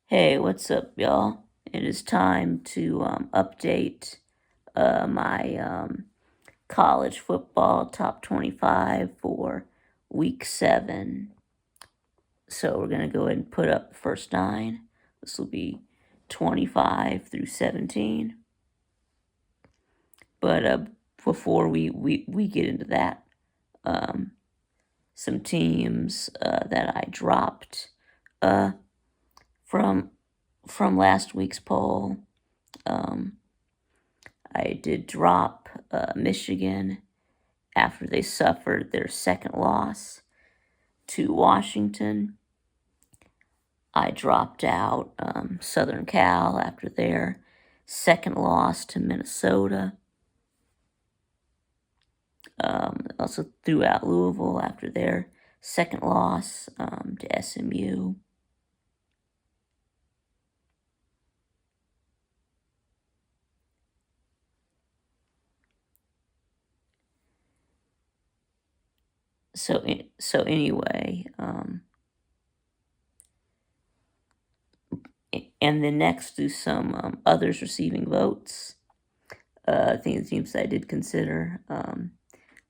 Hey, what's up, y'all? It is time to update my college football top 25 for week 7. So we're going to go ahead and put up the first 9. This will be 25 through 17. But before we get into that, um, some teams that I dropped uh, from last week's poll. I did drop Michigan after they suffered their second loss to Washington. I dropped out Southern Cal after their second loss to Minnesota. Also threw out Louisville after their second loss to SMU. So anyway, and then next to some others receiving votes. I think the teams I did consider.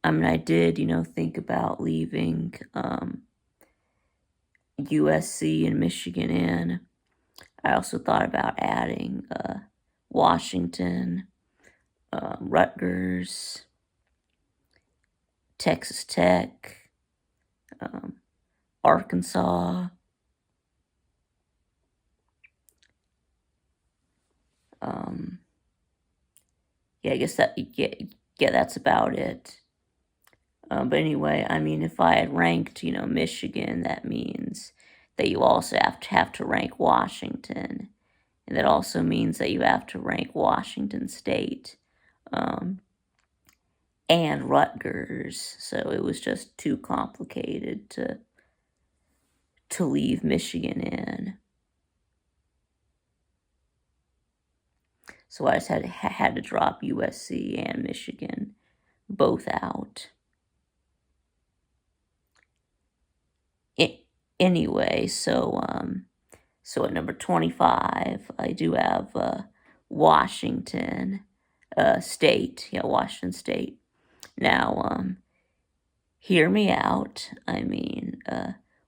I did, think about leaving USC and Michigan in. I also thought about adding Washington, Rutgers, Texas Tech, Arkansas. I guess that's about it. But anyway, if I had ranked, Michigan, that means that you also have to rank Washington. And that also means that you have to rank Washington State and Rutgers. So it was just too complicated to leave Michigan in. So I just had to drop USC and Michigan both out. Anyway, so at number 25, I do have Washington State. Yeah, Washington State. Now, hear me out.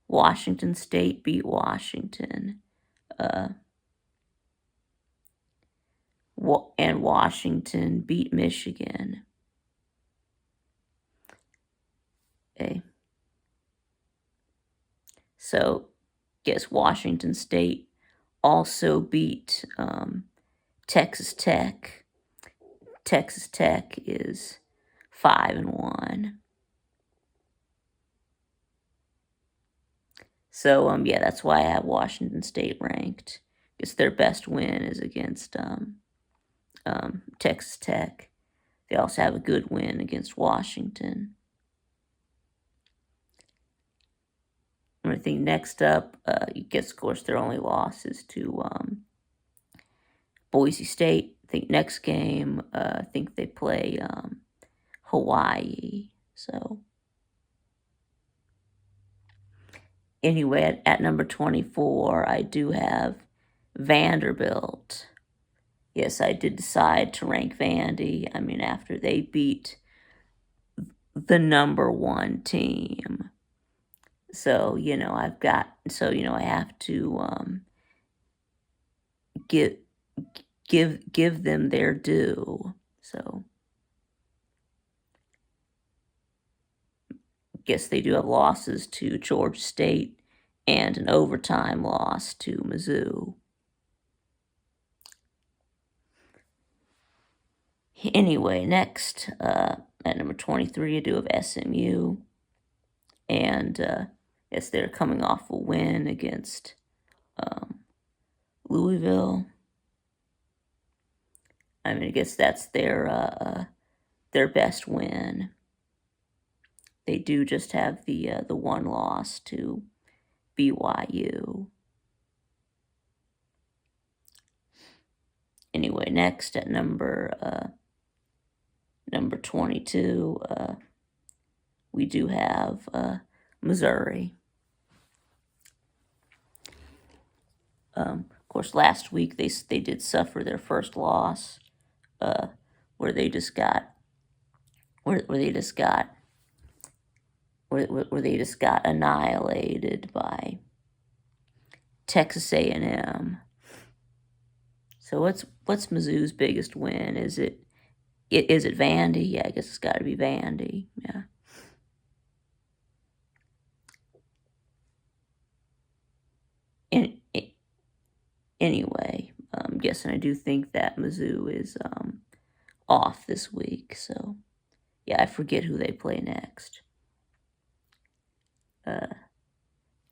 Washington State beat Washington. And Washington beat Michigan. Okay. So, guess Washington State also beat Texas Tech. Texas Tech is 5-1. So that's why I have Washington State ranked. Because their best win is against Texas Tech. They also have a good win against Washington. I think next up, you guess, of course, their only loss is to Boise State. I think next game, I think they play Hawaii. So anyway, at number 24, I do have Vanderbilt. Yes, I did decide to rank Vandy. After they beat the number 1 team. So, I have to give them their due. So, guess they do have losses to Georgia State and an overtime loss to Mizzou. Anyway, next, at number 23, I do have SMU. And yes, they're coming off a win against Louisville. I guess that's their best win. They do just have the one loss to BYU. Anyway, next at number 22, we do have Missouri. Of course, last week they did suffer their first loss, uh, where they just got where they just got where they just got annihilated by Texas A&M. So what's Mizzou's biggest win? Is it Vandy? Yeah, I guess it's got to be Vandy. Yeah. In, anyway, yes, and I do think that Mizzou is off this week. So yeah, I forget who they play next.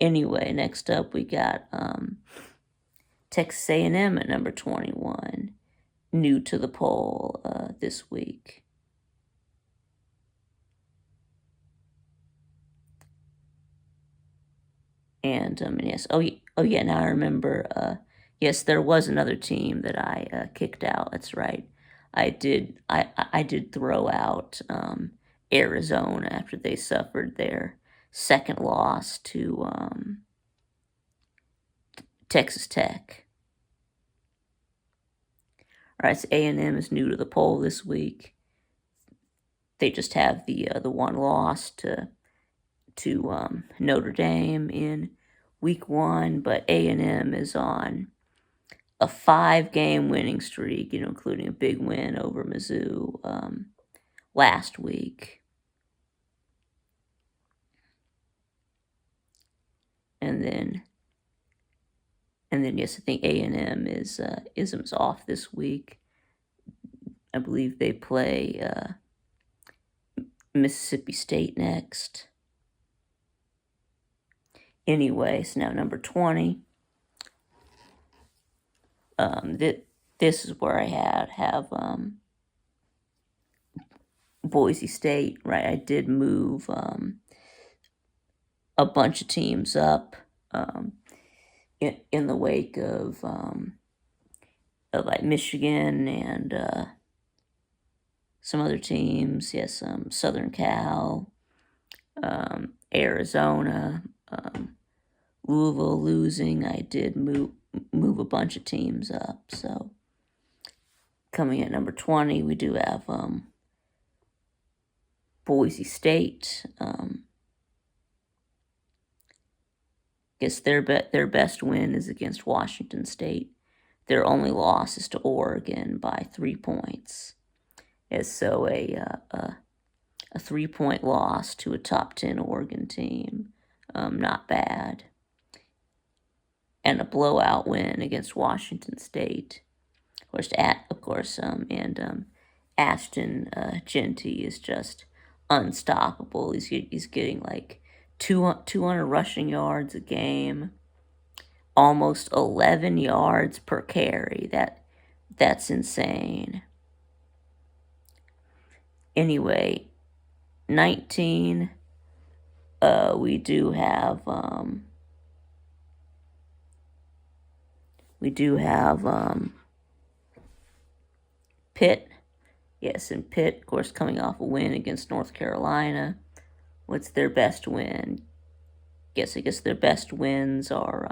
Anyway, next up we got Texas A&M at number 21, new to the poll this week. And yes, oh yeah, now I remember. Yes, there was another team that I kicked out. That's right. I did throw out Arizona after they suffered their second loss to Texas Tech. All right, so A&M is new to the poll this week. They just have the one loss to Notre Dame in week 1, but A&M is on a 5-game winning streak, including a big win over Mizzou last week. And then yes, I think A&M is Ism's off this week. I believe they play Mississippi State next. Anyway, so now number 20. This is where I have Boise State, right? I did move a bunch of teams up in the wake of like Michigan and some other teams. Yes, Southern Cal, Arizona, Louisville losing. I did move a bunch of teams up. So coming at number 20, we do have Boise State. Guess their best win is against Washington State. Their only loss is to Oregon by 3 points. As so a 3-point loss to a top 10 Oregon team, not bad. And a blowout win against Washington State. Of course, and Ashton Jeanty is just unstoppable. He's getting like 200 rushing yards a game, almost 11 yards per carry. That's insane. Anyway, 19. We do have Pitt. Yes, and Pitt, of course, coming off a win against North Carolina. What's their best win? I guess their best wins are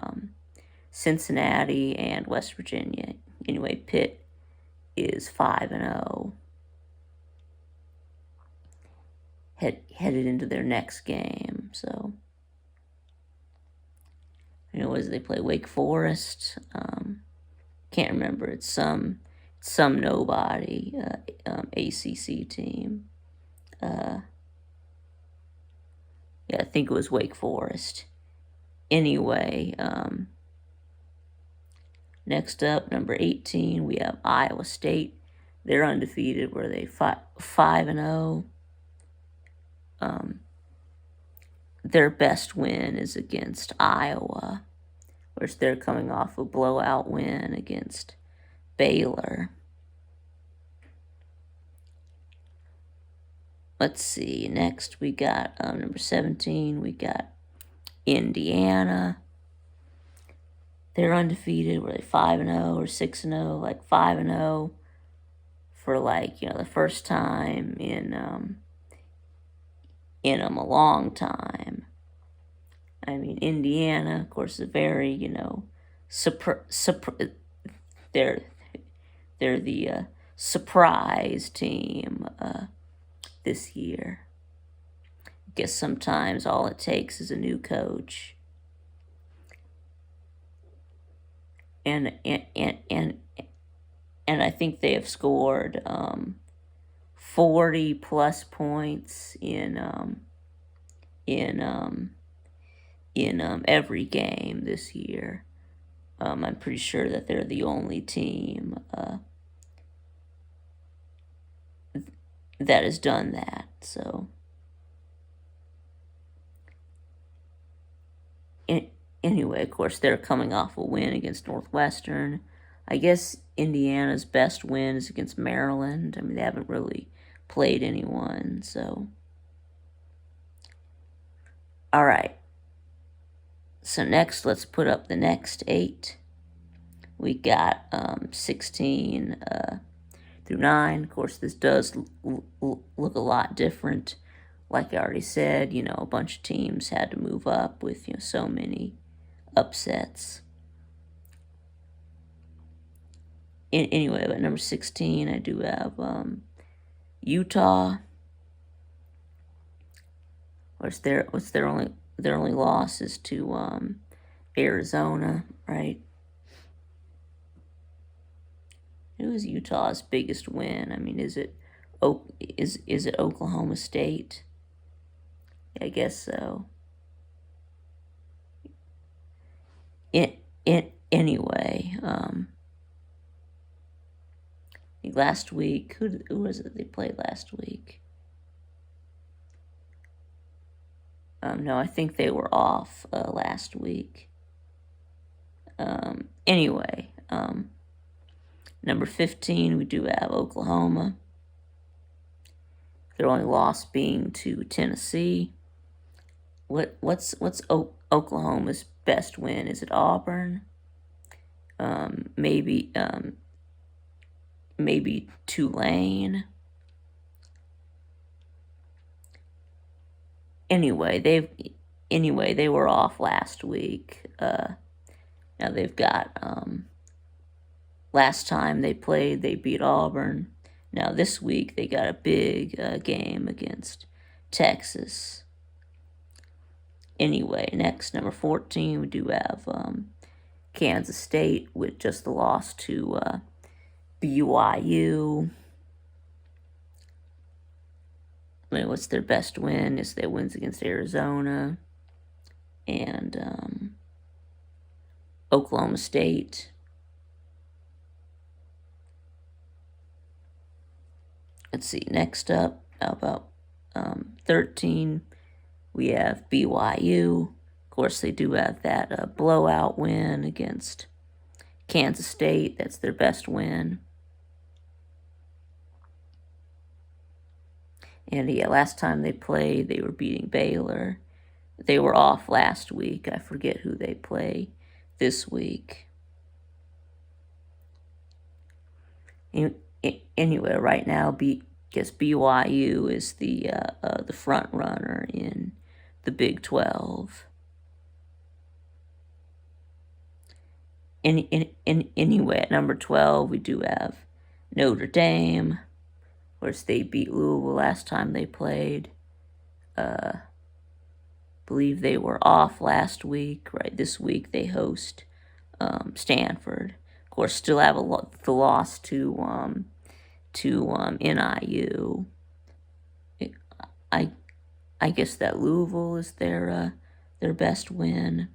Cincinnati and West Virginia. Anyway, Pitt is 5-0. Headed into their next game. So, what they play? Wake Forest. Can't remember. It's some nobody ACC team. Yeah, I think it was Wake Forest. Anyway, next up, number 18, we have Iowa State. They're undefeated. Were they 5-0? Their best win is against Iowa, which they're coming off a blowout win against Baylor. Let's see. Next, we got number 17. We got Indiana. They're undefeated. Were they 5-0 or 6-0? Like 5-0 for the first time in a long time. I mean, Indiana, of course, is a very they're they're the surprise team this year. Guess sometimes all it takes is a new coach, and I think they have scored 40 plus points in every game this year. I'm pretty sure that they're the only team that has done that. So, anyway, of course, they're coming off a win against Northwestern. I guess Indiana's best win is against Maryland. I mean, they haven't really played anyone, so. All right. So next, let's put up the next 8. We got 16 through 9. Of course, this does look a lot different. Like I already said, a bunch of teams had to move up with so many upsets. Anyway, at number 16, I do have Utah. What's their only loss is to Arizona, right? Who is Utah's biggest win? I mean, is it Oklahoma State? I guess so. Anyway, last week, who was it they played last week? No, I think they were off last week. Anyway, number 15, we do have Oklahoma. Their only loss being to Tennessee. What's Oklahoma's best win? Is it Auburn? Maybe Tulane. Anyway, they were off last week. Now they've got last time they played, they beat Auburn. Now this week they got a big game against Texas. Anyway, next, number 14, we do have Kansas State with just the loss to BYU. I mean, what's their best win? Is their wins against Arizona and Oklahoma State. Let's see, next up, how about 13, we have BYU. Of course, they do have that blowout win against Kansas State. That's their best win. And yeah, last time they played, they were beating Baylor. They were off last week. I forget who they play this week. Anyway, right now, guess BYU is the front runner in the Big 12. Anyway, at number 12, we do have Notre Dame. Of course, they beat Louisville last time they played. Believe they were off last week. Right, this week they host Stanford. Of course, still have the loss to NIU. I guess that Louisville is their best win.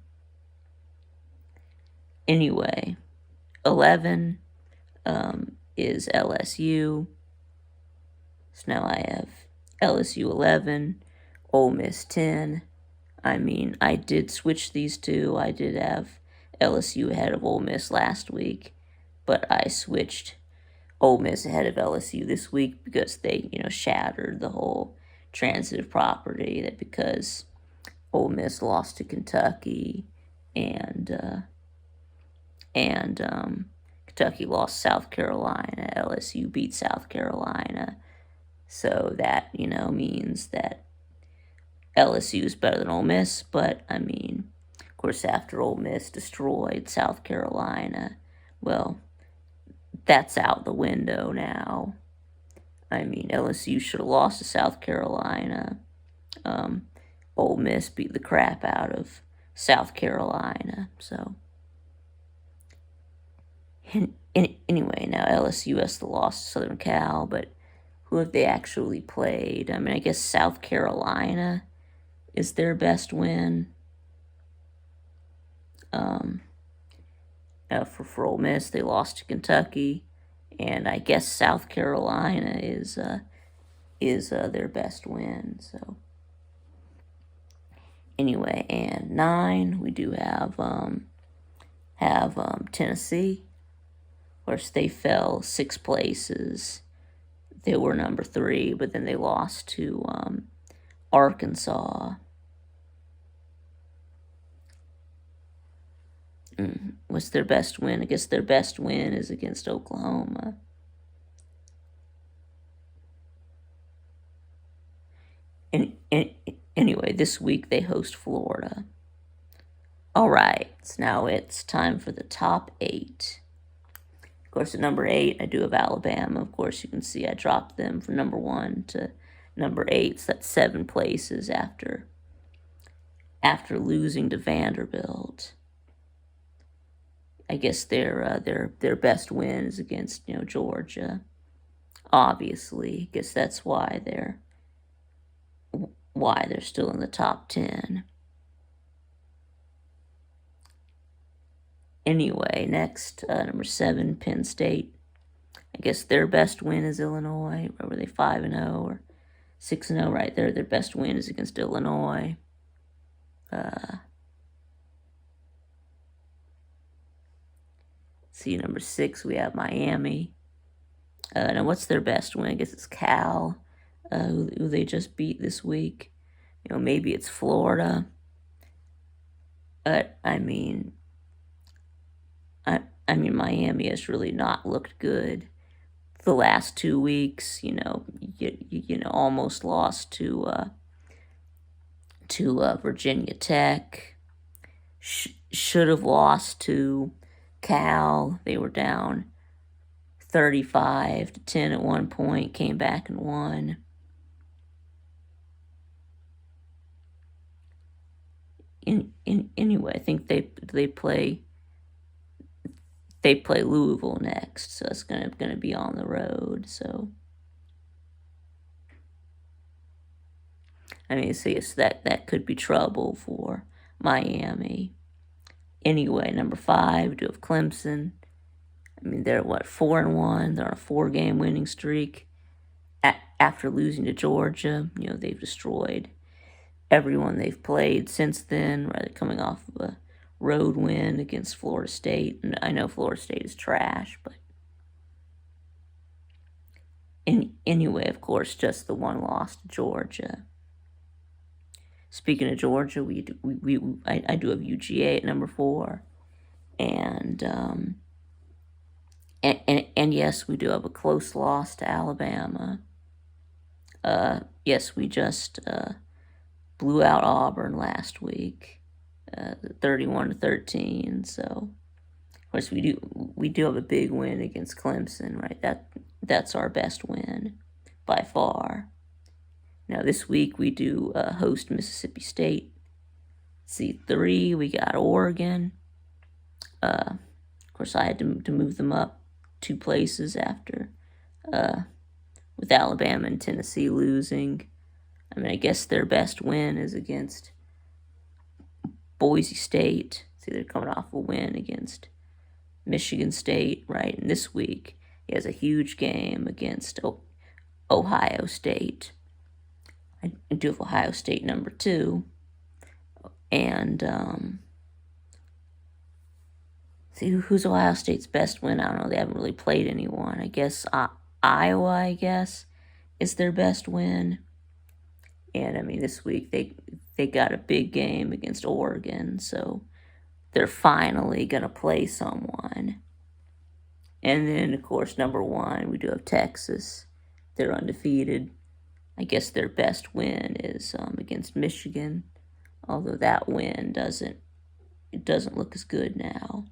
Anyway, 11 is LSU. So now I have LSU 11, Ole Miss 10. I mean, I did switch these two. I did have LSU ahead of Ole Miss last week, but I switched Ole Miss ahead of LSU this week because they, shattered the whole transitive property, that because Ole Miss lost to Kentucky and Kentucky lost South Carolina, LSU beat South Carolina. So that, means that LSU is better than Ole Miss, but I mean, course, after Ole Miss destroyed South Carolina, well, that's out the window now. I mean, LSU should have lost to South Carolina. Ole Miss beat the crap out of South Carolina. So, anyway, now LSU has lost to Southern Cal, but who have they actually played? I mean, I guess South Carolina is their best win. For Ole Miss, they lost to Kentucky, and I guess South Carolina is their best win. So anyway, and 9 we do have Tennessee. Of course, they fell 6 places. They were number 3, but then they lost to Arkansas. What's their best win? I guess their best win is against Oklahoma. And anyway, this week they host Florida. All right, so now it's time for the top 8. Of course, at number 8, I do have Alabama. Of course, you can see I dropped them from number 1 to number 8. So that's 7 places after losing to Vanderbilt. I guess their best win is against Georgia. Obviously, I guess that's why they're still in the top 10. Anyway, next, number 7, Penn State. I guess their best win is Illinois. Were they 5-0 or 6-0? Right there, their best win is against Illinois. See, number 6, we have Miami. Now, what's their best win? I guess it's Cal, who they just beat this week. Maybe it's Florida. But I mean, Miami has really not looked good the last 2 weeks. Almost lost to Virginia Tech. Should have lost to Cal. They were down 35-10 at one point, came back and won. Anyway, I think they play Louisville next, so it's gonna be on the road. So I mean, so yes, that could be trouble for Miami. Anyway, number 5, we do have Clemson. I mean, they're 4-1. They're on a 4-game winning streak. After losing to Georgia, they've destroyed everyone they've played since then. Rather coming off of a road win against Florida State, and I know Florida State is trash, but anyway, of course, just the one loss to Georgia. Speaking of Georgia, I do have UGA at number 4, and yes, we do have a close loss to Alabama. Yes, we just blew out Auburn last week, 31-13. So, of course, we do have a big win against Clemson, right? That's our best win by far. Now, this week we do host Mississippi State. C3, we got Oregon. Of course, I had to move them up 2 places after, with Alabama and Tennessee losing. I mean, I guess their best win is against Boise State. See, they're coming off a win against Michigan State, right? And this week, he has a huge game against Ohio State. I do have Ohio State number 2. And, see, who's Ohio State's best win? I don't know. They haven't really played anyone. I guess Iowa, is their best win. And, I mean, this week they got a big game against Oregon, so they're finally going to play someone. And then, of course, number 1, we do have Texas. They're undefeated. I guess their best win is against Michigan, although that win doesn't it doesn't look as good now.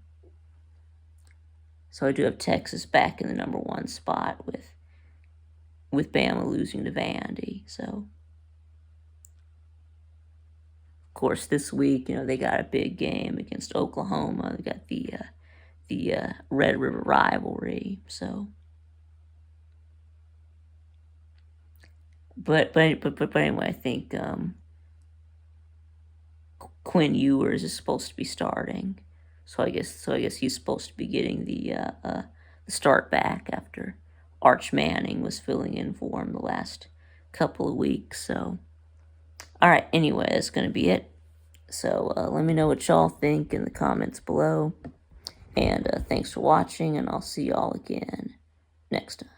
So I do have Texas back in the number 1 spot with Bama losing to Vandy. So, of course, this week, they got a big game against Oklahoma. They got the Red River rivalry. So, but anyway, I think Quinn Ewers is supposed to be starting. So I guess he's supposed to be getting the start back after Arch Manning was filling in for him the last couple of weeks. So, all right. Anyway, that's gonna be it. So let me know what y'all think in the comments below. And thanks for watching, and I'll see y'all again next time.